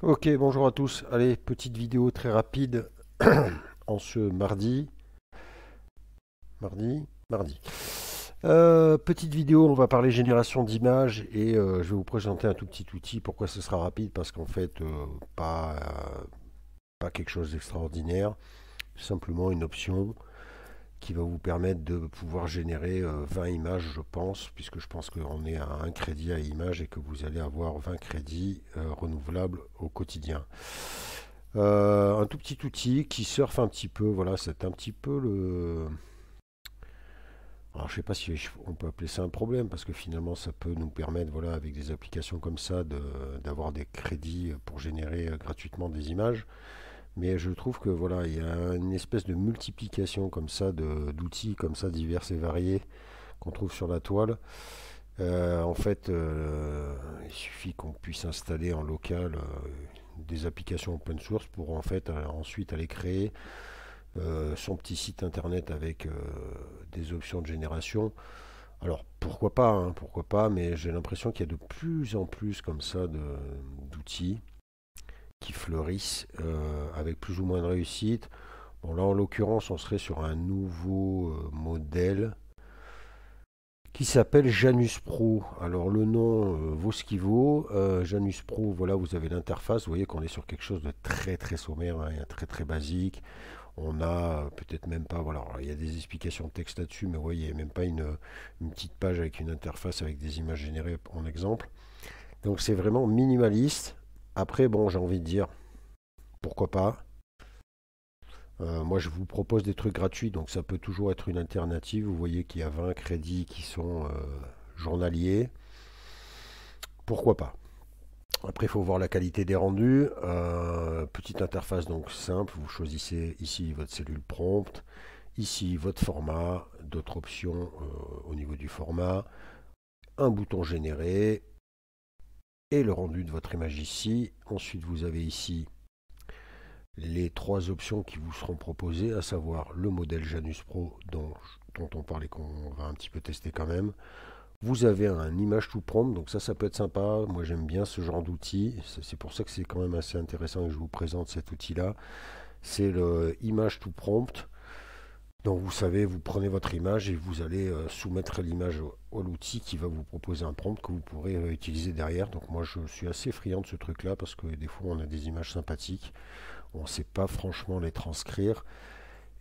Ok, bonjour à tous. Allez, petite vidéo très rapide en ce mardi. Mardi. Petite vidéo, on va parler génération d'images et je vais vous présenter un tout petit outil. Pourquoi ce sera rapide? Parce qu'en fait, pas quelque chose d'extraordinaire. Simplement une option qui va vous permettre de pouvoir générer 20 images, je pense, puisque je pense qu'on est à un crédit à image et que vous allez avoir 20 crédits renouvelables au quotidien. Un tout petit outil qui surfe un petit peu, voilà, c'est un petit peu le... Alors je sais pas si on peut appeler ça un problème, parce que finalement ça peut nous permettre, voilà, avec des applications comme ça, d'avoir des crédits pour générer gratuitement des images. Mais je trouve que voilà, il y a une espèce de multiplication comme ça d'outils comme ça divers et variés qu'on trouve sur la toile. En fait, il suffit qu'on puisse installer en local des applications open source pour en fait ensuite aller créer son petit site internet avec des options de génération. Alors pourquoi pas, mais j'ai l'impression qu'il y a de plus en plus comme ça d'outils qui fleurissent avec plus ou moins de réussite. Bon là en l'occurrence on serait sur un nouveau modèle qui s'appelle Janus Pro. Alors le nom vaut ce qu'il vaut. Janus Pro, voilà, vous avez l'interface. Vous voyez qu'on est sur quelque chose de très très sommaire, hein, très très basique. On a peut-être même pas, voilà, il y a des explications de texte là-dessus, mais vous voyez, il n'y a même pas une petite page avec une interface avec des images générées en exemple. Donc c'est vraiment minimaliste. Après, bon, j'ai envie de dire, pourquoi pas. Moi, je vous propose des trucs gratuits, donc ça peut toujours être une alternative. Vous voyez qu'il y a 20 crédits qui sont journaliers. Pourquoi pas? Après, il faut voir la qualité des rendus. Petite interface donc simple. Vous choisissez ici votre cellule prompt. Ici votre format. D'autres options au niveau du format. Un bouton générer. Et le rendu de votre image ici. Ensuite, vous avez ici les trois options qui vous seront proposées, à savoir le modèle Janus Pro dont on parle et qu'on va un petit peu tester quand même. Vous avez un image to prompt, donc ça peut être sympa. Moi j'aime bien ce genre d'outil. C'est pour ça que c'est quand même assez intéressant que je vous présente cet outil-là. C'est le image to prompt. Donc vous savez, vous prenez votre image et vous allez soumettre l'image à l'outil qui va vous proposer un prompt que vous pourrez utiliser derrière. Donc moi je suis assez friand de ce truc-là parce que des fois on a des images sympathiques. On ne sait pas franchement les transcrire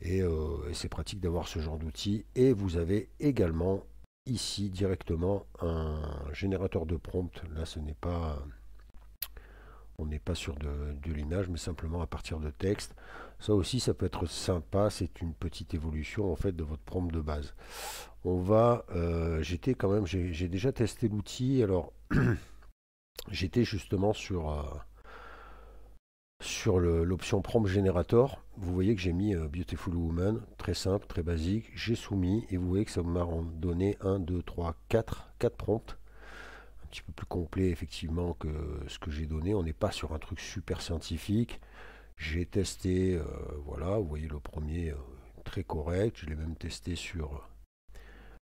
et c'est pratique d'avoir ce genre d'outil. Et vous avez également ici directement un générateur de prompt. Là, on n'est pas sur de l'image, mais simplement à partir de texte. Ça aussi, ça peut être sympa. C'est une petite évolution en fait de votre prompt de base. J'étais quand même, j'ai déjà testé l'outil. Alors, j'étais justement sur l'option Prompt Generator. Vous voyez que j'ai mis Beautiful Woman, très simple, très basique. J'ai soumis et vous voyez que ça m'a donné 1, 2, 3, 4 prompts. Un petit peu plus complet effectivement que ce que j'ai donné. On n'est pas sur un truc super scientifique. J'ai testé, voilà, vous voyez le premier très correct. Je l'ai même testé sur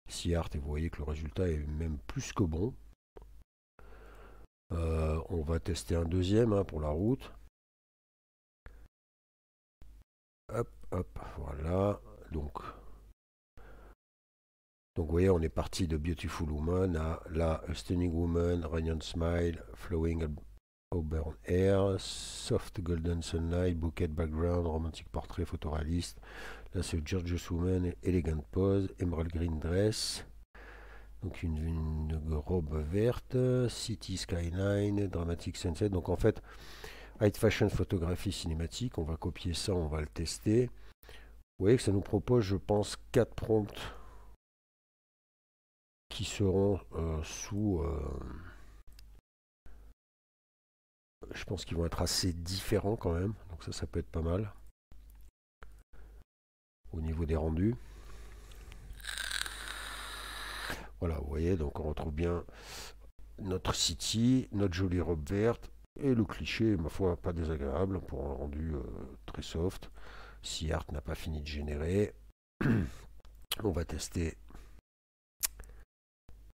SeaArt et vous voyez que le résultat est même plus que bon. On va tester un deuxième hein, pour la route. Hop, hop, voilà. Donc vous voyez, on est parti de Beautiful Woman à la Stunning Woman, Radiant Smile, Flowing Auburn Hair, Soft Golden Sunlight, Bouquet Background, Romantic Portrait photoréaliste. Là c'est Gorgeous Woman, Elegant Pose, Emerald Green Dress. Donc une robe verte, City Skyline, Dramatic Sunset. Donc en fait, High Fashion Photographie cinématique, on va copier ça, on va le tester. Vous voyez que ça nous propose, je pense, 4 prompts qui seront je pense qu'ils vont être assez différents quand même. Donc ça peut être pas mal au niveau des rendus. Voilà, vous voyez, donc on retrouve bien notre city, notre jolie robe verte et le cliché, ma foi, pas désagréable pour un rendu très soft. Si Art n'a pas fini de générer, on va tester.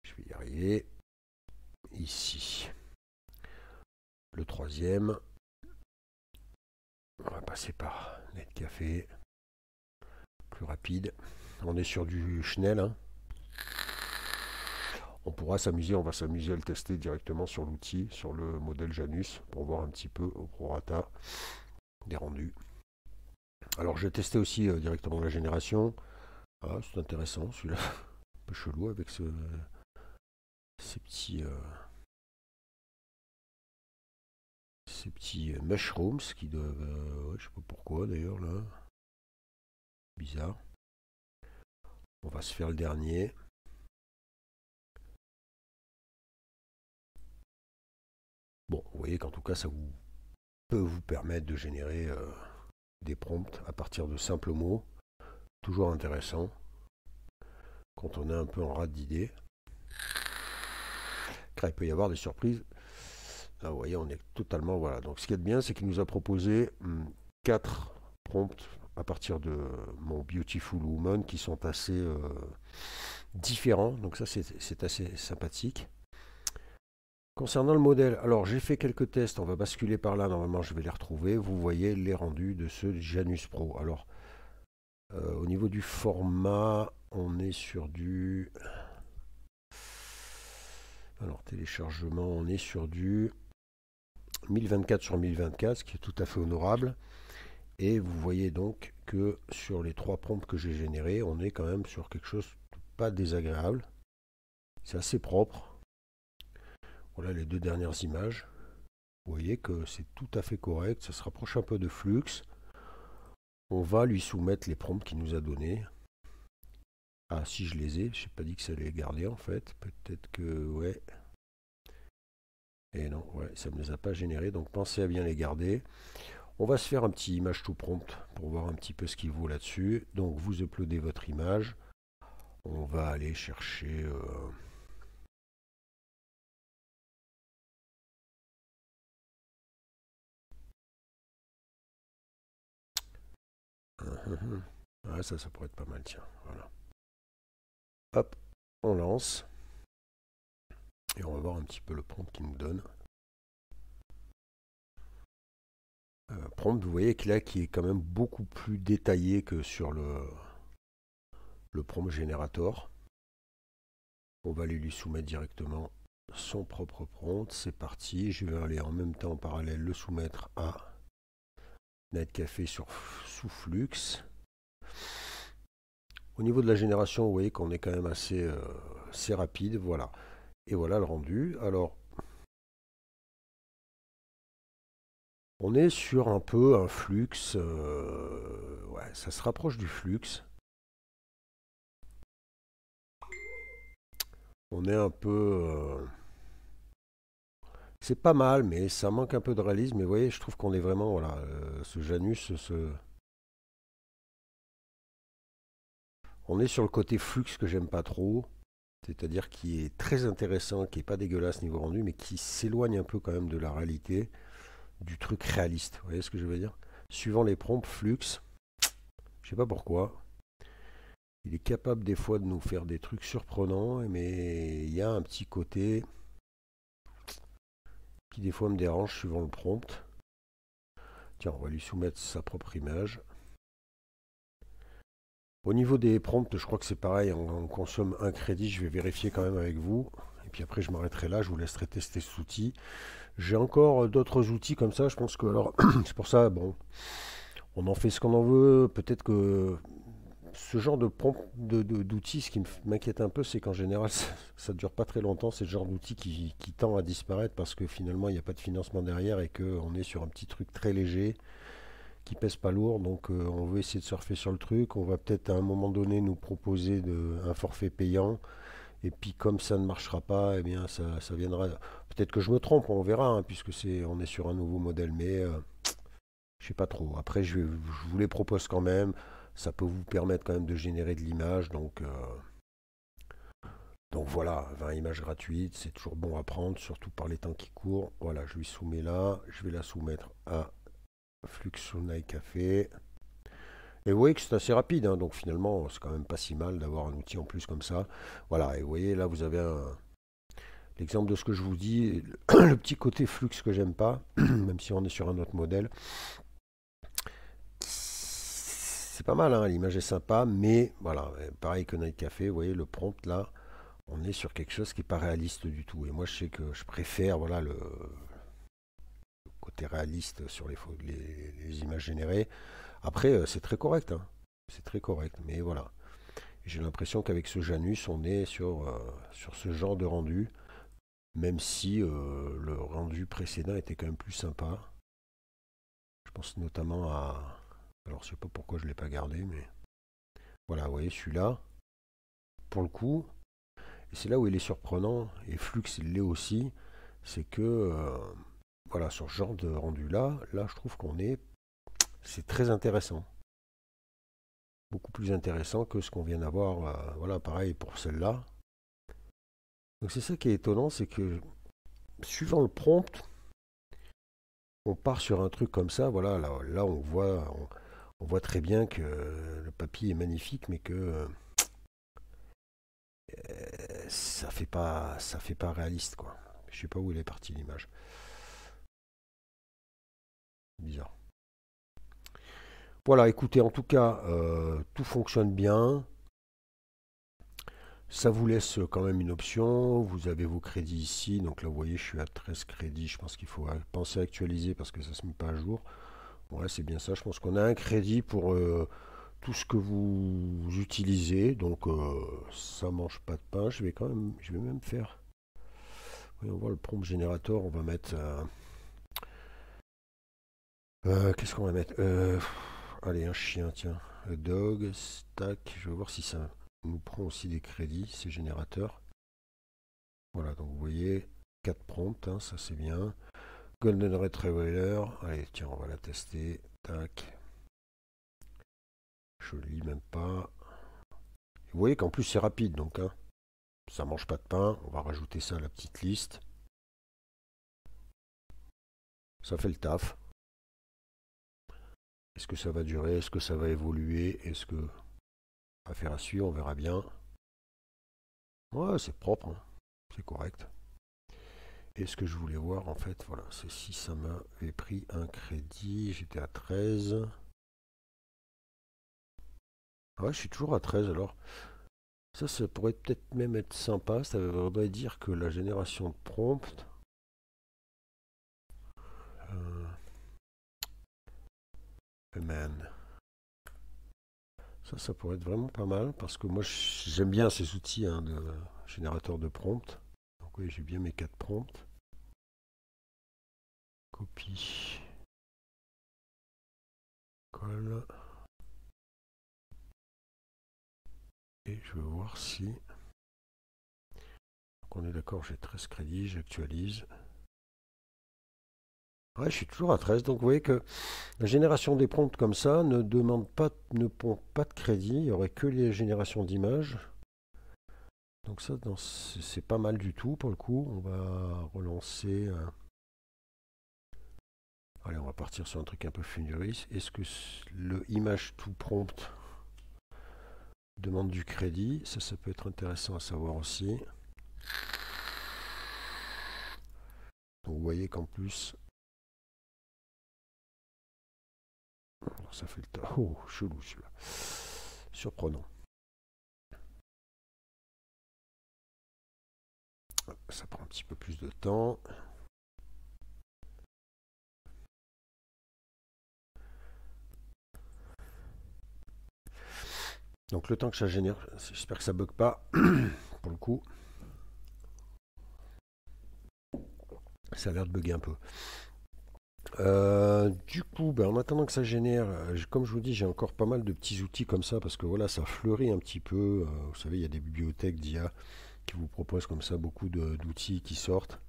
Je vais y arriver. Ici, le troisième. On va passer par Netcafé, plus rapide. On est sur du Schnell, hein. On pourra s'amuser, on va s'amuser à le tester directement sur l'outil, sur le modèle Janus, pour voir un petit peu au prorata des rendus. Alors j'ai testé aussi directement la génération. Ah, c'est intéressant celui-là, un peu chelou avec ces petits mushrooms qui doivent... ouais, je sais pas pourquoi d'ailleurs là. Bizarre. On va se faire le dernier. Bon, vous voyez qu'en tout cas ça peut vous permettre de générer des prompts à partir de simples mots. Toujours intéressant quand on est un peu en rate d'idées. Car il peut y avoir des surprises. Là, vous voyez, on est totalement... Voilà. Donc ce qui est bien, c'est qu'il nous a proposé 4 prompts à partir de mon Beautiful Woman qui sont assez différents. Donc ça, c'est assez sympathique. Concernant le modèle, alors j'ai fait quelques tests, on va basculer par là, normalement je vais les retrouver. Vous voyez les rendus de ce Janus Pro. Alors, au niveau du format, on est sur du... Alors, téléchargement, on est sur du 1024 sur 1024, ce qui est tout à fait honorable. Et vous voyez donc que sur les 3 prompts que j'ai générés, on est quand même sur quelque chose de pas désagréable. C'est assez propre. Voilà les 2 dernières images. Vous voyez que c'est tout à fait correct. Ça se rapproche un peu de Flux. On va lui soumettre les prompts qu'il nous a donnés. Ah, si je les ai, je n'ai pas dit que ça allait les garder en fait. Peut-être que, ouais. Et non, ouais, ça ne me les a pas générés. Donc pensez à bien les garder. On va se faire un petit image tout prompt pour voir un petit peu ce qu'il vaut là-dessus. Donc vous uploadez votre image. On va aller chercher... Ah, ça pourrait être pas mal, tiens. Voilà. Hop, on lance. Et on va voir un petit peu le prompt qu'il nous donne. Prompt, vous voyez que là, qui est quand même beaucoup plus détaillé que sur le prompt générateur. On va aller lui soumettre directement son propre prompt. C'est parti. Je vais aller en même temps en parallèle le soumettre à Netcafé sous Flux. Au niveau de la génération, vous voyez qu'on est quand même assez rapide. Voilà. Et voilà le rendu. Alors, on est sur un peu un flux. Ouais, ça se rapproche du flux. On est un peu... c'est pas mal, mais ça manque un peu de réalisme. Mais vous voyez, je trouve qu'on est vraiment... Voilà, ce Janus, on est sur le côté flux que j'aime pas trop. C'est-à-dire qui est très intéressant, qui est pas dégueulasse niveau rendu, mais qui s'éloigne un peu quand même de la réalité, du truc réaliste. Vous voyez ce que je veux dire? Suivant les prompts flux, je sais pas pourquoi. Il est capable des fois de nous faire des trucs surprenants, mais il y a un petit côté qui des fois me dérange suivant le prompt. Tiens, on va lui soumettre sa propre image. Au niveau des prompts, je crois que c'est pareil, on consomme un crédit, je vais vérifier quand même avec vous. Et puis après, je m'arrêterai là, je vous laisserai tester cet outil. J'ai encore d'autres outils comme ça, je pense que... Alors, c'est pour ça, bon, on en fait ce qu'on en veut. Peut-être que ce genre d'outils, ce qui m'inquiète un peu, c'est qu'en général, ça ne dure pas très longtemps. C'est le genre d'outil qui tend à disparaître parce que finalement, il n'y a pas de financement derrière et qu'on est sur un petit truc très léger qui pèse pas lourd. Donc, on veut essayer de surfer sur le truc. On va peut-être à un moment donné nous proposer un forfait payant. Et puis, comme ça ne marchera pas, eh bien, ça viendra. Peut-être que je me trompe, on verra, hein, puisque on est sur un nouveau modèle. Mais je sais pas trop. Après, je vous les propose quand même. Ça peut vous permettre quand même de générer de l'image. Donc voilà, 20 images gratuites, c'est toujours bon à prendre, surtout par les temps qui courent. Voilà, je lui soumets là. Je vais la soumettre à Fluxonai Café. Et vous voyez que c'est assez rapide, hein, donc finalement, c'est quand même pas si mal d'avoir un outil en plus comme ça. Voilà, et vous voyez, là, vous avez l'exemple de ce que je vous dis. Le petit côté flux que j'aime pas, même si on est sur un autre modèle. c'est pas mal, hein, l'image est sympa, mais voilà, pareil que Night Café, vous voyez, le prompt là, on est sur quelque chose qui n'est pas réaliste du tout. Et moi, je sais que je préfère, voilà, le côté réaliste sur les images générées. Après, c'est très correct, hein. C'est très correct, mais voilà. J'ai l'impression qu'avec ce Janus, on est sur ce genre de rendu, même si le rendu précédent était quand même plus sympa. Je pense notamment à... Alors, je sais pas pourquoi je ne l'ai pas gardé, mais... Voilà, vous voyez, celui-là, pour le coup, et c'est là où il est surprenant, et Flux il l'est aussi, c'est que, voilà, sur ce genre de rendu-là, là, je trouve c'est très intéressant. Beaucoup plus intéressant que ce qu'on vient d'avoir, voilà, pareil pour celle-là. Donc c'est ça qui est étonnant, c'est que, suivant le prompt, on part sur un truc comme ça, voilà, là on voit très bien que le papier est magnifique, mais que ça fait pas réaliste, quoi. Je sais pas où il est parti l'image. Bizarre. Voilà, écoutez, en tout cas, tout fonctionne bien. Ça vous laisse quand même une option. Vous avez vos crédits ici. Donc là, vous voyez, je suis à 13 crédits. Je pense qu'il faut penser à actualiser parce que ça ne se met pas à jour. Voilà, c'est bien ça. Je pense qu'on a un crédit pour tout ce que vous utilisez. Donc, ça mange pas de pain. Je vais même faire. Voyons voir le prompt générateur. On va mettre. Qu'est-ce qu'on va mettre allez, un chien, tiens. A dog, stack. Je vais voir si ça nous prend aussi des crédits, ces générateurs. Voilà, donc vous voyez, 4 prompts, hein, ça c'est bien. Golden Retriever, allez, tiens, on va la tester. Tac. Je lis même pas. Vous voyez qu'en plus c'est rapide, donc hein, ça mange pas de pain. On va rajouter ça à la petite liste. Ça fait le taf. Est-ce que ça va durer? Est-ce que ça va évoluer? Est-ce que... Affaire à suivre, on verra bien. Ouais, c'est propre, hein. C'est correct. Et ce que je voulais voir, en fait, voilà, c'est si ça m'avait pris un crédit. J'étais à 13. Ouais, je suis toujours à 13 alors. Ça pourrait peut-être même être sympa. Ça voudrait dire que la génération de prompt. Euh, man. Ça pourrait être vraiment pas mal parce que moi j'aime bien ces outils, hein, de générateur de prompt. Donc oui, j'ai bien mes 4 prompts. Copie. Colle. Et je vais voir si... Donc on est d'accord, j'ai 13 crédits, j'actualise. Ouais, je suis toujours à 13, donc vous voyez que la génération des prompts comme ça ne prend pas de crédit, il n'y aurait que les générations d'images. Donc ça, c'est pas mal du tout pour le coup. On va relancer... Allez, on va partir sur un truc un peu futuriste. Est-ce que le image to prompt demande du crédit? Ça peut être intéressant à savoir aussi. Donc vous voyez qu'en plus... Alors ça fait le temps. Oh, chelou celui-là. Surprenant. Ça prend un petit peu plus de temps. Donc le temps que ça génère, j'espère que ça bug pas pour le coup. Ça a l'air de bugger un peu. Du coup, ben, en attendant que ça génère, comme je vous dis, j'ai encore pas mal de petits outils comme ça parce que voilà, ça fleurit un petit peu. Vous savez, il y a des bibliothèques d'IA qui vous proposent comme ça beaucoup d'outils qui sortent.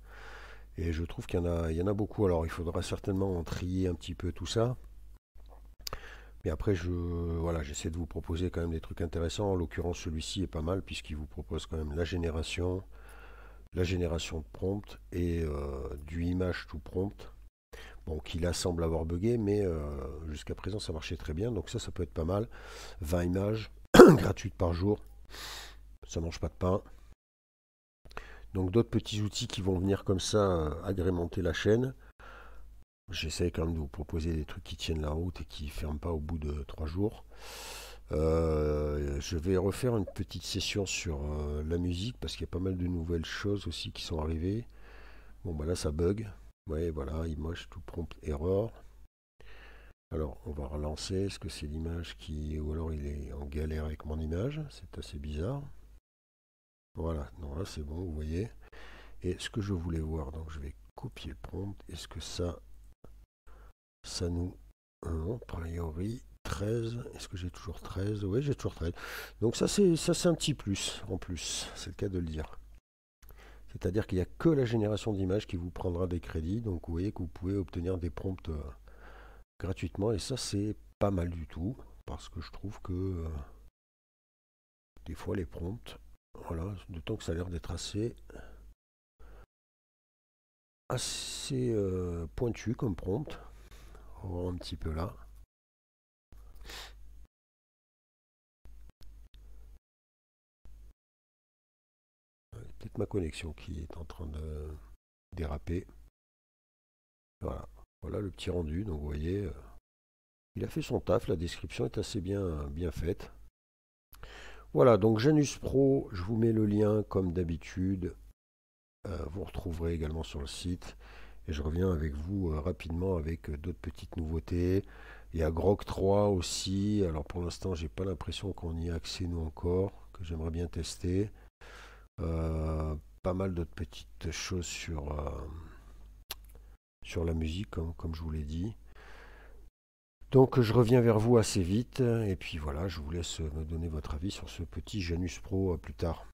Et je trouve il y en a beaucoup. Alors, il faudra certainement en trier un petit peu tout ça. Mais après, voilà, j'essaie de vous proposer quand même des trucs intéressants. En l'occurrence, celui-ci est pas mal puisqu'il vous propose quand même la génération de prompt et du image to prompt. Bon, qui là semble avoir bugué, mais jusqu'à présent ça marchait très bien. Donc ça peut être pas mal. 20 images gratuites par jour. Ça mange pas de pain. Donc d'autres petits outils qui vont venir comme ça agrémenter la chaîne. J'essaie quand même de vous proposer des trucs qui tiennent la route et qui ne ferment pas au bout de 3 jours. Je vais refaire une petite session sur la musique parce qu'il y a pas mal de nouvelles choses aussi qui sont arrivées. Bon, bah là, ça bug. Ouais, voilà, image tout prompt error. Alors, on va relancer. Est-ce que c'est l'image qui... Ou alors il est en galère avec mon image. C'est assez bizarre. Voilà, non, là c'est bon, vous voyez. Et ce que je voulais voir, donc je vais copier le prompt. Est-ce que ça nous... Non, a priori, 13. Est-ce que j'ai toujours 13? Oui, j'ai toujours 13. Donc ça c'est un petit plus en plus, c'est le cas de le dire. C'est-à-dire qu'il n'y a que la génération d'images qui vous prendra des crédits. Donc vous voyez que vous pouvez obtenir des prompts gratuitement. Et ça c'est pas mal du tout. Parce que je trouve que des fois les prompts, voilà, d'autant que ça a l'air d'être assez pointu comme prompt. On va voir un petit peu là. Peut-être ma connexion qui est en train de déraper. Voilà, voilà le petit rendu. Donc vous voyez, il a fait son taf. La description est assez bien faite. Voilà, donc Janus Pro, je vous mets le lien comme d'habitude. Vous retrouverez également sur le site. Et je reviens avec vous rapidement avec d'autres petites nouveautés. Il y a Grok 3 aussi. Alors pour l'instant, j'ai pas l'impression qu'on y a accès nous encore, que j'aimerais bien tester. Pas mal d'autres petites choses sur la musique, comme je vous l'ai dit. Donc je reviens vers vous assez vite. Et puis voilà, je vous laisse me donner votre avis sur ce petit Janus Pro plus tard.